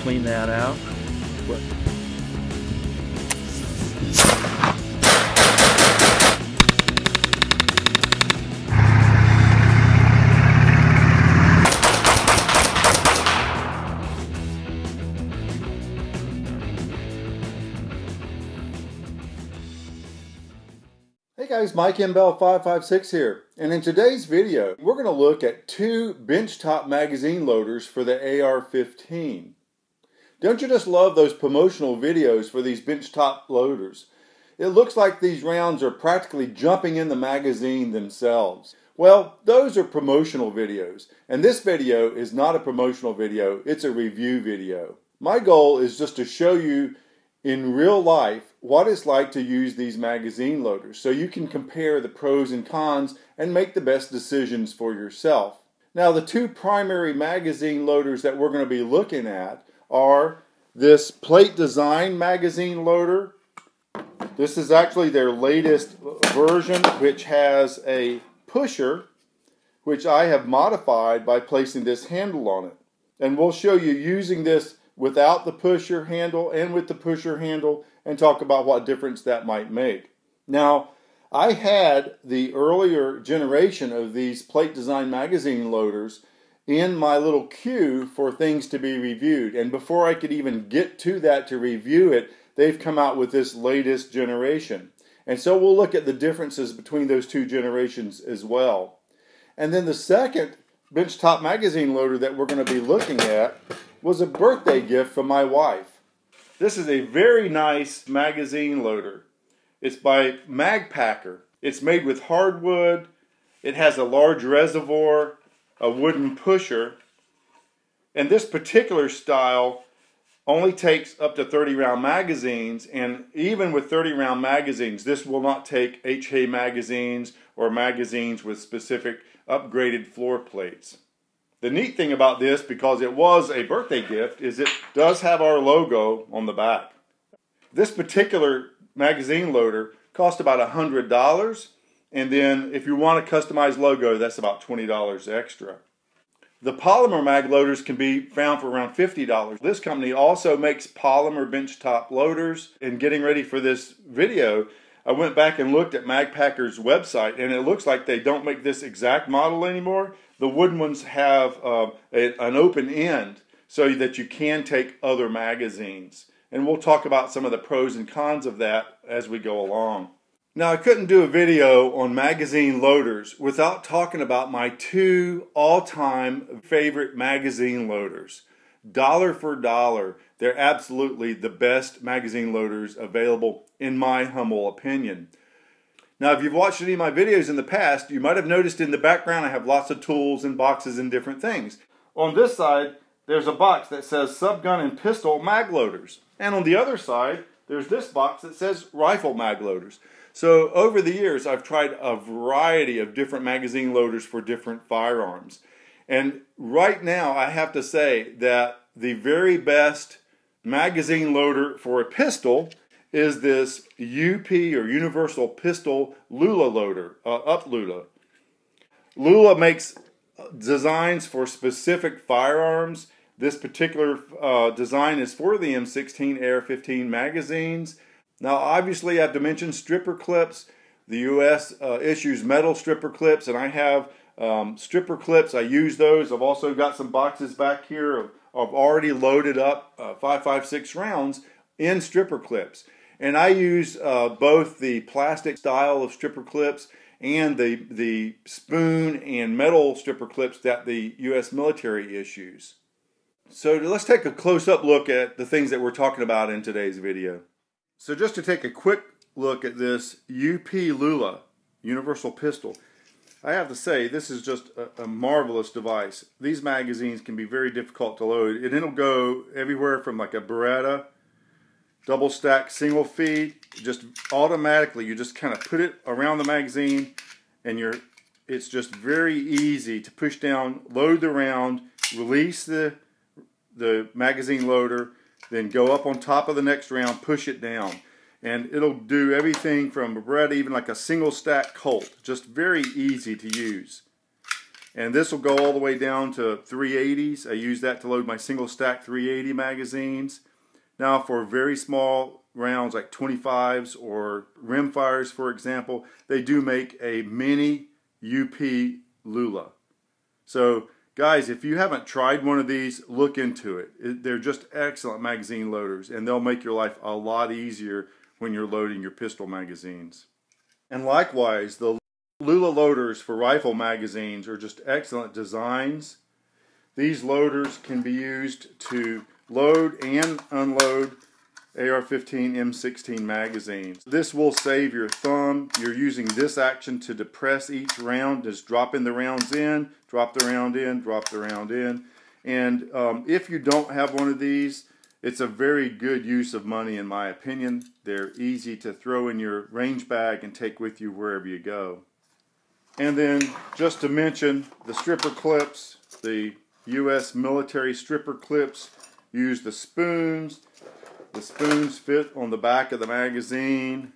clean that out. Hey guys, Mike MBell556 here, and in today's video we're going to look at two Benchtop magazine loaders for the AR-15. Don't you just love those promotional videos for these Benchtop loaders? It looks like these rounds are practically jumping in the magazine themselves. Well, those are promotional videos, and this video is not a promotional video, it's a review video. My goal is just to show you in real life what it's like to use these magazine loaders so you can compare the pros and cons and make the best decisions for yourself. Now, the two primary magazine loaders that we're going to be looking at are this Plate Design magazine loader. This is actually their latest version, which has a pusher which I have modified by placing this handle on it, and we'll show you using this without the pusher handle and with the pusher handle and talk about what difference that might make. Now, I had the earlier generation of these Plate Design magazine loaders in my little queue for things to be reviewed, and before I could even get to that to review it, they've come out with this latest generation. And so we'll look at the differences between those two generations as well. And then the second Benchtop magazine loader that we're going to be looking at was a birthday gift from my wife. This is a very nice magazine loader. It's by Magpacker. It's made with hardwood. It has a large reservoir, a wooden pusher, and this particular style only takes up to 30 round magazines, and even with 30 round magazines, this will not take HA magazines or magazines with specific upgraded floor plates. The neat thing about this, because it was a birthday gift, is it does have our logo on the back. This particular magazine loader cost about $100, and then if you want a customized logo, that's about $20 extra. The polymer mag loaders can be found for around $50. This company also makes polymer benchtop loaders. In getting ready for this video, I went back and looked at Magpacker's website, and it looks like they don't make this exact model anymore. The wooden ones have an open end so that you can take other magazines. And we'll talk about some of the pros and cons of that as we go along. Now, I couldn't do a video on magazine loaders without talking about my two all-time favorite magazine loaders. Dollar for dollar, they're absolutely the best magazine loaders available in my humble opinion. Now, if you've watched any of my videos in the past, you might have noticed in the background I have lots of tools and boxes and different things. On this side, there's a box that says subgun and pistol mag loaders. And on the other side, there's this box that says rifle mag loaders. So over the years, I've tried a variety of different magazine loaders for different firearms. And right now, I have to say that the very best magazine loader for a pistol is this UP or Universal Pistol Lula loader, Lula. Lula makes designs for specific firearms. This particular design is for the M16 AR-15 magazines. Now, obviously, I have to mention stripper clips. The U.S. issues metal stripper clips, and I have stripper clips. I use those. I've also got some boxes back here of already loaded up 5.56 rounds in stripper clips. And I use both the plastic style of stripper clips and the spoon and metal stripper clips that the U.S. military issues. So let's take a close-up look at the things that we're talking about in today's video. So just to take a quick look at this UP Lula Universal Pistol, I have to say this is just a marvelous device. These magazines can be very difficult to load, and it'll go everywhere from like a Beretta, double stack, single feed, just automatically. You just kind of put it around the magazine, and it's just very easy to push down, load the round, release the magazine loader, then go up on top of the next round, push it down. And it'll do everything from a Beretta, even like a single stack Colt. Just very easy to use. And this will go all the way down to 380s. I use that to load my single stack 380 magazines. Now for very small rounds like 25s or rimfires, for example, they do make a mini UP Lula. So guys, if you haven't tried one of these, look into it. They're just excellent magazine loaders, and they'll make your life a lot easier when you're loading your pistol magazines. And likewise, the Lula loaders for rifle magazines are just excellent designs. These loaders can be used to load and unload AR-15 M16 magazines. This will save your thumb. You're using this action to depress each round, just dropping the rounds in, drop the round in, drop the round in. And if you don't have one of these, it's a very good use of money in my opinion. They're easy to throw in your range bag and take with you wherever you go. And then just to mention the stripper clips, the US military stripper clips use the spoons. The spoons fit on the back of the magazine.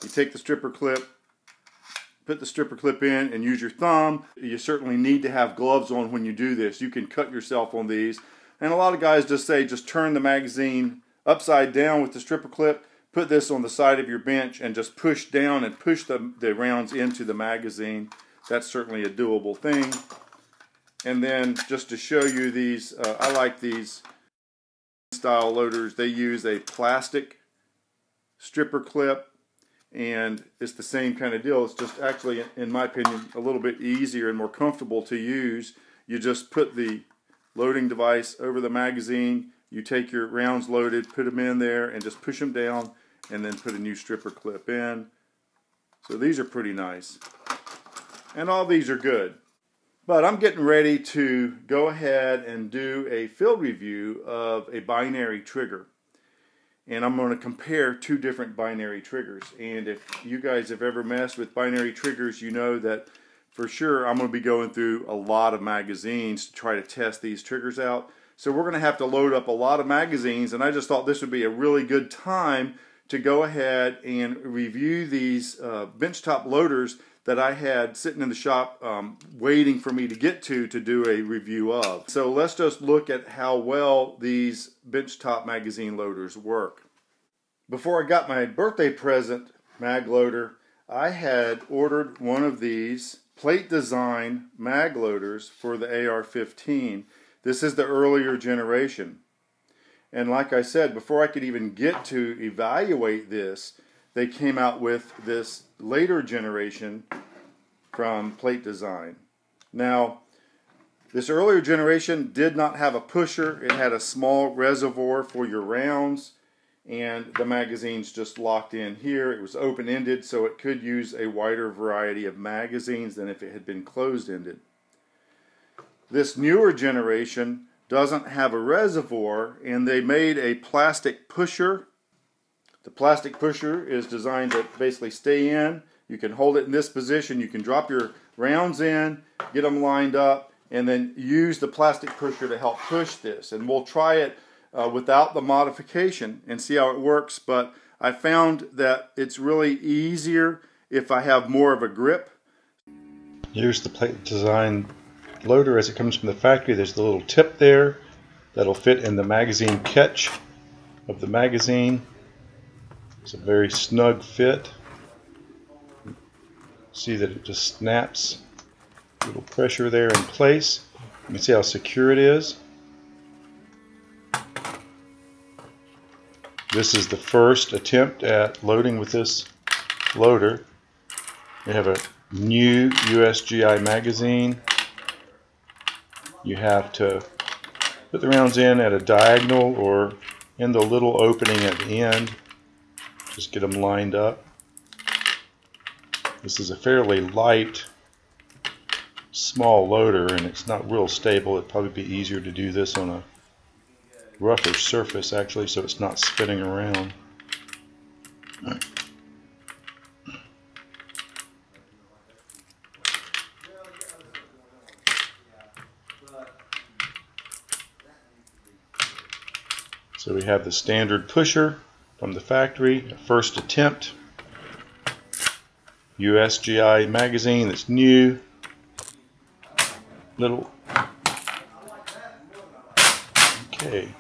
You take the stripper clip, put the stripper clip in, and use your thumb. You certainly need to have gloves on when you do this. You can cut yourself on these. And a lot of guys just say, just turn the magazine upside down with the stripper clip, put this on the side of your bench, and just push down and push the rounds into the magazine. That's certainly a doable thing. And then just to show you these, I like these style loaders. They use a plastic stripper clip, and it's the same kind of deal. It's just actually, in my opinion, a little bit easier and more comfortable to use. You just put the loading device over the magazine, you take your rounds loaded, put them in there, and just push them down, and then put a new stripper clip in. So these are pretty nice. And all these are good. But I'm getting ready to go ahead and do a field review of a binary trigger. And I'm going to compare two different binary triggers. And if you guys have ever messed with binary triggers, you know that for sure I'm going to be going through a lot of magazines to try to test these triggers out. So we're going to have to load up a lot of magazines, and I just thought this would be a really good time to go ahead and review these benchtop loaders that I had sitting in the shop waiting for me to get to do a review of. So let's just look at how well these benchtop magazine loaders work. Before I got my birthday present mag loader, I had ordered one of these plate design mag loaders for the AR-15. This is the earlier generation. And like I said, before I could even get to evaluate this, they came out with this later generation from Plate Design. Now, this earlier generation did not have a pusher. It had a small reservoir for your rounds, and the magazine's just locked in here. It was open-ended, so it could use a wider variety of magazines than if it had been closed-ended. This newer generation doesn't have a reservoir, and they made a plastic pusher. The plastic pusher is designed to basically stay in. You can hold it in this position. You can drop your rounds in, get them lined up, and then use the plastic pusher to help push this. And we'll try it without the modification and see how it works. But I found that it's really easier if I have more of a grip. Here's the Plate Design loader as it comes from the factory. There's the little tip there that'll fit in the magazine catch of the magazine. It's a very snug fit. See that it just snaps. A little pressure there in place. You can see how secure it is. This is the first attempt at loading with this loader. We have a new USGI magazine. You have to put the rounds in at a diagonal or in the little opening at the end. Just get them lined up. This is a fairly light, small loader, and it's not real stable. It'd probably be easier to do this on a rougher surface actually, so it's not spinning around. All right. So we have the standard pusher from the factory, first attempt. USGI magazine that's new. little. Okay.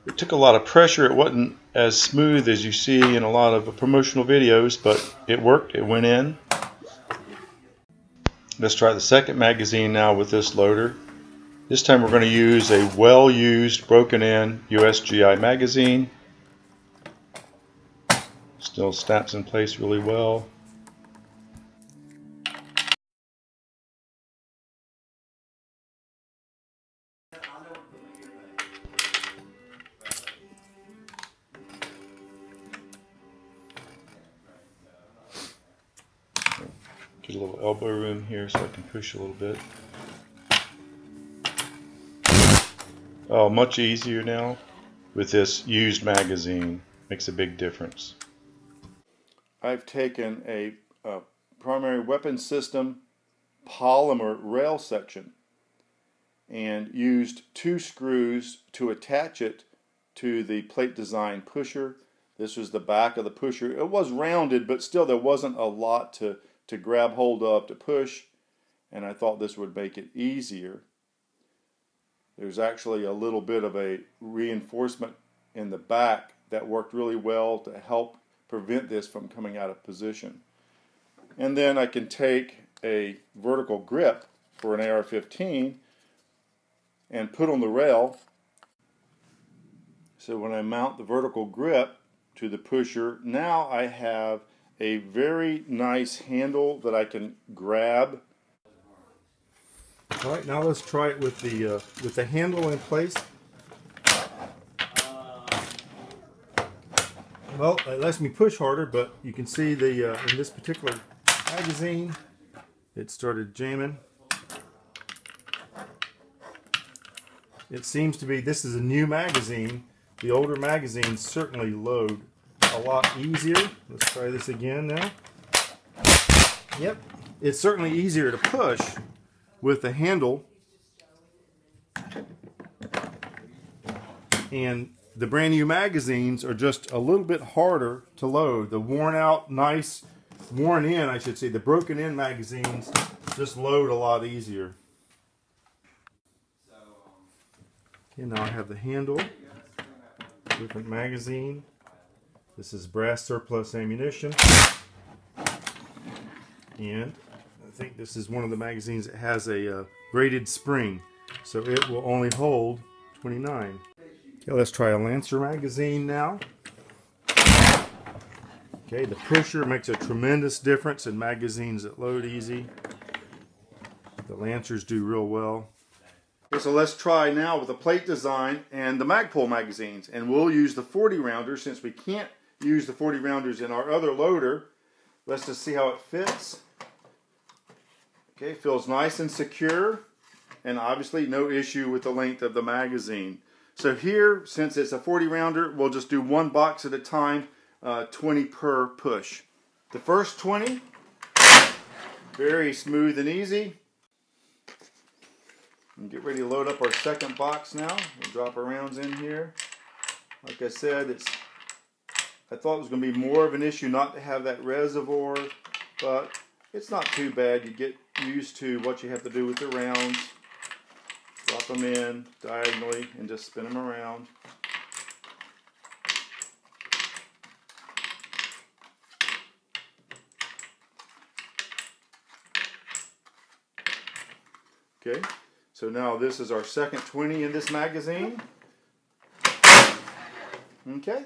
It took a lot of pressure. It wasn't as smooth as you see in a lot of promotional videos, but it worked. It went in. Let's try the second magazine now with this loader. This time we're going to use a well-used, broken-in USGI magazine. Still snaps in place really well. Get a little elbow room here so I can push a little bit. Oh, much easier now with this used magazine. Makes a big difference. I've taken a primary weapon system polymer rail section and used 2 screws to attach it to the plate design pusher. This was the back of the pusher. It was rounded, but still there wasn't a lot to grab hold of to push, and I thought this would make it easier. There's actually a little bit of a reinforcement in the back that worked really well to help prevent this from coming out of position. And then I can take a vertical grip for an AR-15 and put on the rail. So when I mount the vertical grip to the pusher, now I have a very nice handle that I can grab. All right, now let's try it with the handle in place. Well, it lets me push harder, but you can see the in this particular magazine, it started jamming. It seems to be, this is a new magazine. The older magazines certainly load a lot easier. Let's try this again now. Yep, it's certainly easier to push with the handle. And the brand new magazines are just a little bit harder to load. The worn out, nice, worn in, I should say, the broken in magazines just load a lot easier. Okay, now I have the handle, different magazine. This is brass surplus ammunition. And I think this is one of the magazines that has a braided spring, so it will only hold 29. Okay, let's try a Lancer magazine now. Okay, the pusher makes a tremendous difference in magazines that load easy. The Lancers do real well. Okay, so let's try now with the plate design and the Magpul magazines, and we'll use the 40 rounders since we can't use the 40 rounders in our other loader. Let's just see how it fits. Okay, feels nice and secure, and obviously no issue with the length of the magazine. So here, since it's a 40 rounder, we'll just do one box at a time, 20 per push. The first 20, very smooth and easy. And get ready to load up our second box now. We'll drop our rounds in here. Like I said, I thought it was going to be more of an issue not to have that reservoir, but it's not too bad. You get used to what you have to do with the rounds. Drop them in diagonally and just spin them around. Okay, so now this is our second 20 in this magazine. Okay,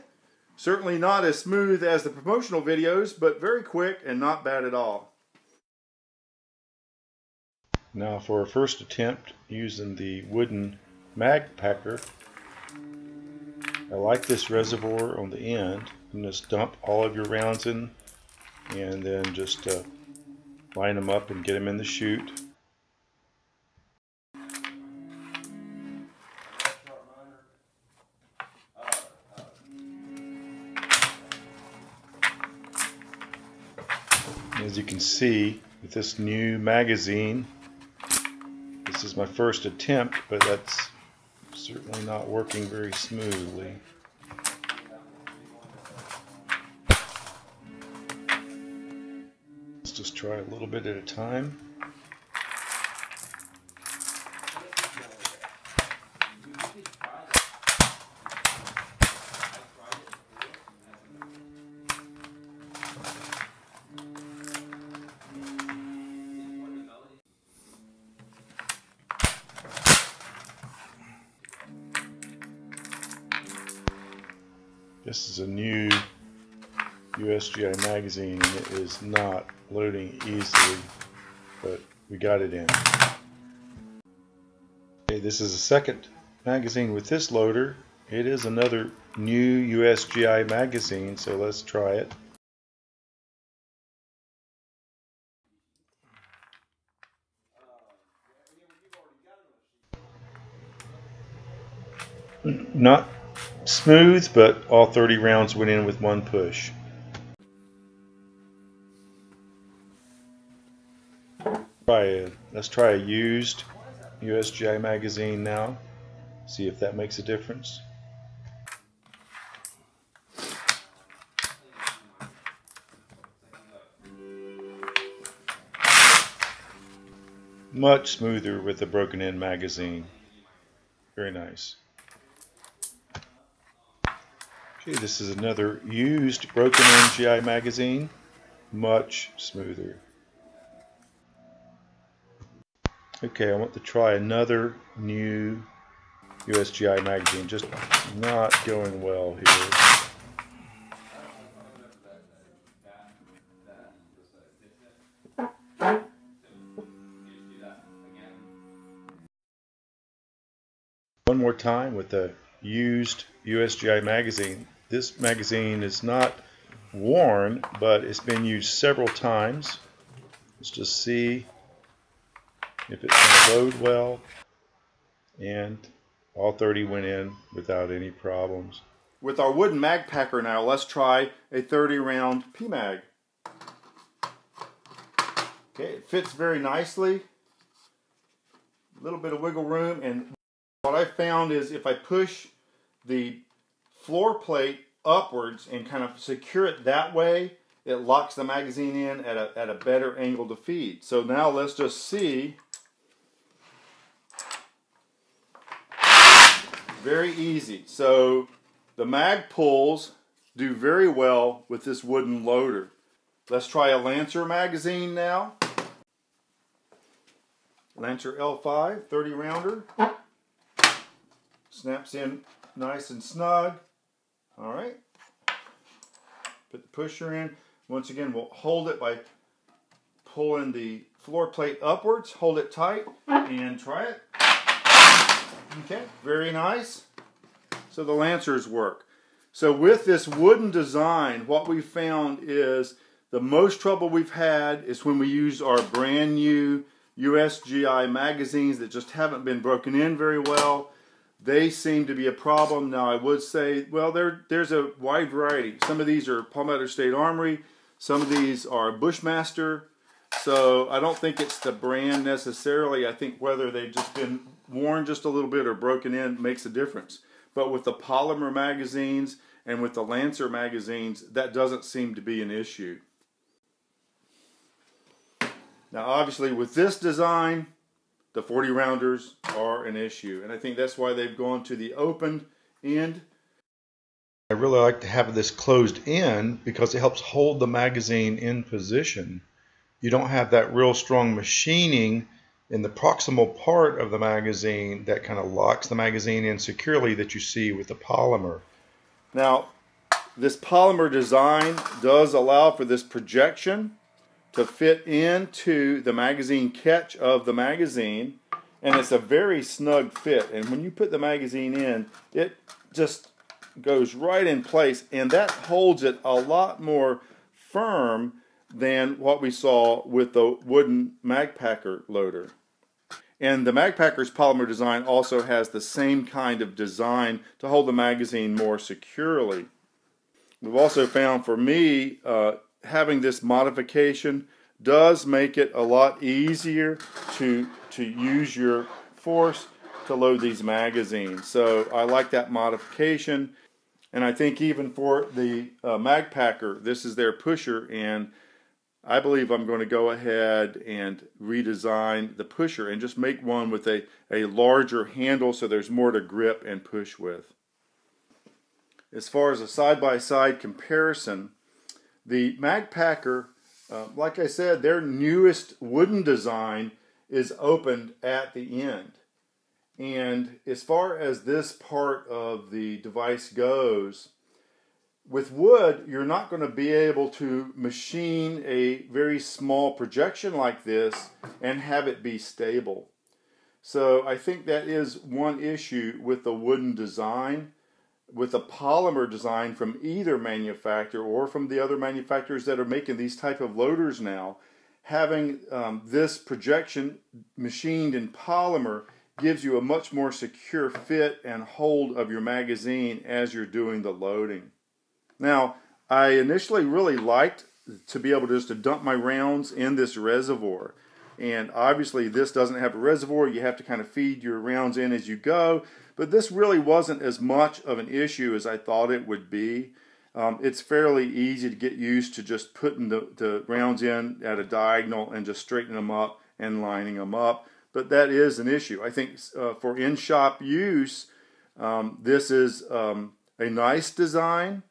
certainly not as smooth as the promotional videos, but very quick and not bad at all. Now for our first attempt using the wooden Magpacker, I like this reservoir on the end. You just dump all of your rounds in and then just line them up and get them in the chute. As you can see, with this new magazine, this is my first attempt, but that's certainly not working very smoothly. Let's just try a little bit at a time. This is a new USGI magazine and it is not loading easily, but we got it in. Okay, this is a second magazine with this loader. It is another new USGI magazine, so let's try it. Not smooth, but all 30 rounds went in with one push. Let's try a used USGI magazine now. See if that makes a difference. Much smoother with the broken in magazine. Very nice. Okay, this is another used broken in GI magazine. Much smoother. Okay, I want to try another new USGI magazine. Just not going well here. One more time with the used USGI magazine. This magazine is not worn, but it's been used several times. Let's just see if it's going to load well. And all 30 went in without any problems. With our wooden Magpacker now, let's try a 30 round PMag. Okay, it fits very nicely. A little bit of wiggle room, and what I found is if I push the floor plate upwards and kind of secure it that way, it locks the magazine in at a better angle to feed. So now let's just see. Very easy. So the mag pulls do very well with this wooden loader. Let's try a Lancer magazine now. Lancer L5 30 rounder. Snaps in nice and snug. All right. Put the pusher in. Once again, we'll hold it by pulling the floor plate upwards. Hold it tight and try it. Okay, very nice. So the Lancers work. So with this wooden design, what we found is the most trouble we've had is when we use our brand new USGI magazines that just haven't been broken in very well. They seem to be a problem. Now I would say, well, there's a wide variety. Some of these are Palmetto State Armory. Some of these are Bushmaster. So I don't think it's the brand necessarily. I think whether they've just been worn just a little bit or broken in makes a difference. But with the polymer magazines and with the Lancer magazines, that doesn't seem to be an issue. Now obviously with this design, the 40 rounders are an issue. And I think that's why they've gone to the open end. I really like to have this closed in because it helps hold the magazine in position. You don't have that real strong machining in the proximal part of the magazine that kind of locks the magazine in securely that you see with the polymer. Now, this polymer design does allow for this projection to fit into the magazine catch of the magazine, and it's a very snug fit. And when you put the magazine in, it just goes right in place, and that holds it a lot more firm than what we saw with the wooden Magpacker loader. And the Magpacker's polymer design also has the same kind of design to hold the magazine more securely. We've also found, for me, having this modification does make it a lot easier to use your force to load these magazines. So I like that modification, and I think even for the Magpacker, this is their pusher, and I believe I'm going to go ahead and redesign the pusher and just make one with a larger handle so there's more to grip and push with. As far as a side-by-side comparison, the Magpacker, like I said, their newest wooden design is opened at the end. And as far as this part of the device goes, With wood, you're not going to be able to machine a very small projection like this and have it be stable. So I think that is one issue with the wooden design. With a polymer design from either manufacturer or from the other manufacturers that are making these type of loaders now, having this projection machined in polymer gives you a much more secure fit and hold of your magazine as you're doing the loading. Now, I initially really liked to be able just to dump my rounds in this reservoir. And obviously this doesn't have a reservoir. You have to kind of feed your rounds in as you go. But this really wasn't as much of an issue as I thought it would be. It's fairly easy to get used to just putting the rounds in at a diagonal and just straightening them up and lining them up. But that is an issue. I think for in-shop use, this is a nice design.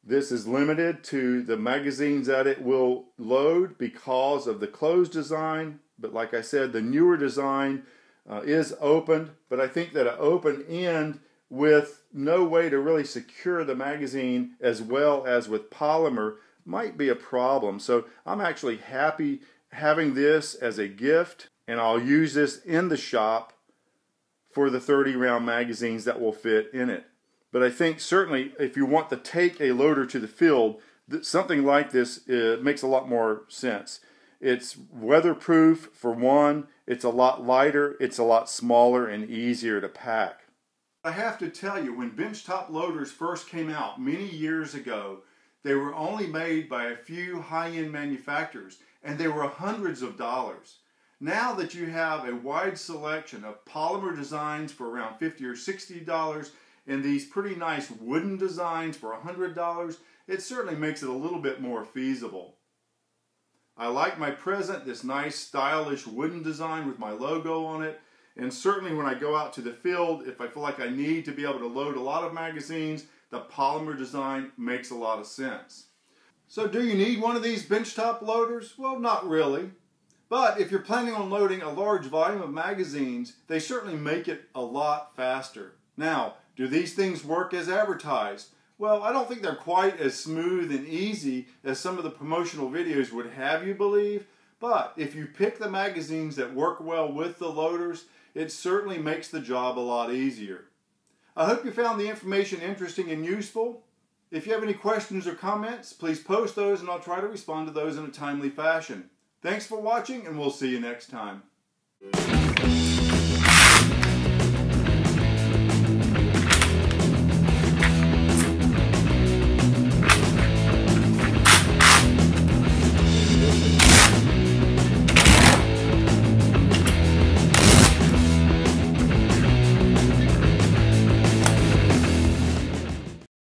This is limited to the magazines that it will load because of the closed design. But like I said, the newer design is opened. But I think that an open end with no way to really secure the magazine as well as with polymer might be a problem. So I'm actually happy having this as a gift. And I'll use this in the shop for the 30 round magazines that will fit in it. But I think certainly if you want to take a loader to the field, something like this makes a lot more sense. It's weatherproof for one, it's a lot lighter, it's a lot smaller and easier to pack. I have to tell you, when benchtop loaders first came out many years ago, they were only made by a few high-end manufacturers and they were hundreds of dollars. Now that you have a wide selection of polymer designs for around $50 or $60 and these pretty nice wooden designs for $100, it certainly makes it a little bit more feasible. I like my present, this nice stylish wooden design with my logo on it, and certainly when I go out to the field, if I feel like I need to be able to load a lot of magazines, the polymer design makes a lot of sense. So do you need one of these benchtop loaders? Well, not really. But if you're planning on loading a large volume of magazines, they certainly make it a lot faster. Now, do these things work as advertised? Well, I don't think they're quite as smooth and easy as some of the promotional videos would have you believe, but if you pick the magazines that work well with the loaders, it certainly makes the job a lot easier. I hope you found the information interesting and useful. If you have any questions or comments, please post those and I'll try to respond to those in a timely fashion. Thanks for watching and we'll see you next time.